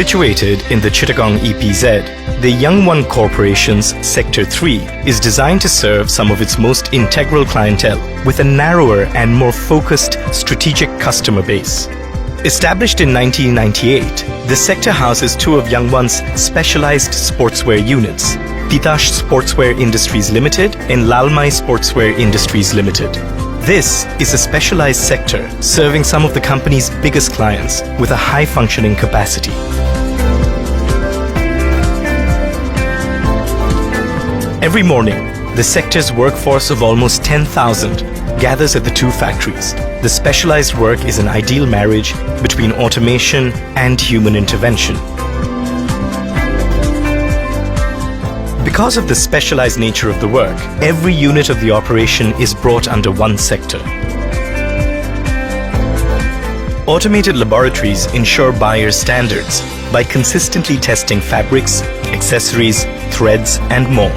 Situated in the Chittagong EPZ, the Youngone Corporation's Sector 3 is designed to serve some of its most integral clientele with a narrower and more focused strategic customer base. Established in 1998, the sector houses two of Youngone's specialized sportswear units, Titash Sportswear Industries Limited and Lalmai Sportswear Industries Limited. This is a specialized sector serving some of the company's biggest clients with a high-functioning capacity. Every morning, the sector's workforce of almost 10,000 gathers at the two factories. The specialized work is an ideal marriage between automation and human intervention. Because of the specialized nature of the work, every unit of the operation is brought under one sector. Automated laboratories ensure buyer standards by consistently testing fabrics, accessories, threads, and more.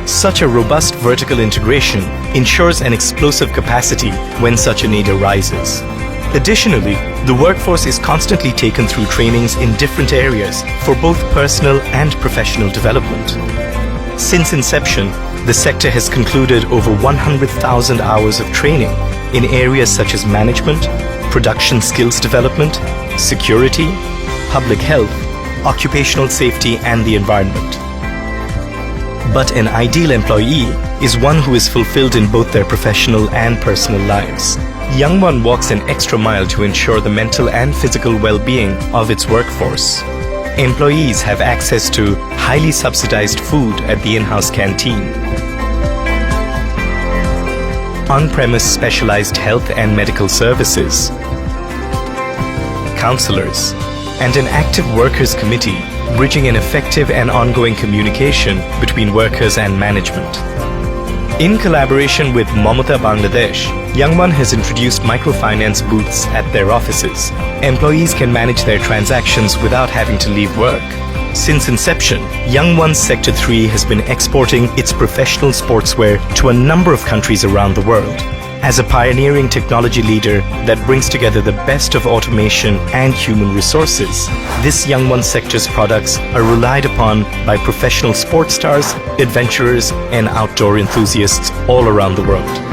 Such a robust vertical integration ensures an explosive capacity when such a need arises. Additionally, the workforce is constantly taken through trainings in different areas for both personal and professional development. Since inception, the sector has concluded over 100,000 hours of training in areas such as management, production skills development, security, public health, occupational safety, and the environment. But an ideal employee is one who is fulfilled in both their professional and personal lives. Youngone walks an extra mile to ensure the mental and physical well-being of its workforce. Employees have access to highly subsidized food at the in-house canteen, on-premise specialized health and medical services, counselors, and an active workers' committee bridging an effective and ongoing communication between workers and management. In collaboration with Mamata Bangladesh, Youngone has introduced microfinance booths at their offices. Employees can manage their transactions without having to leave work. Since inception, Youngone's Sector 3 has been exporting its professional sportswear to a number of countries around the world. As a pioneering technology leader that brings together the best of automation and human resources, this Youngone sector's products are relied upon by professional sports stars, adventurers, and outdoor enthusiasts all around the world.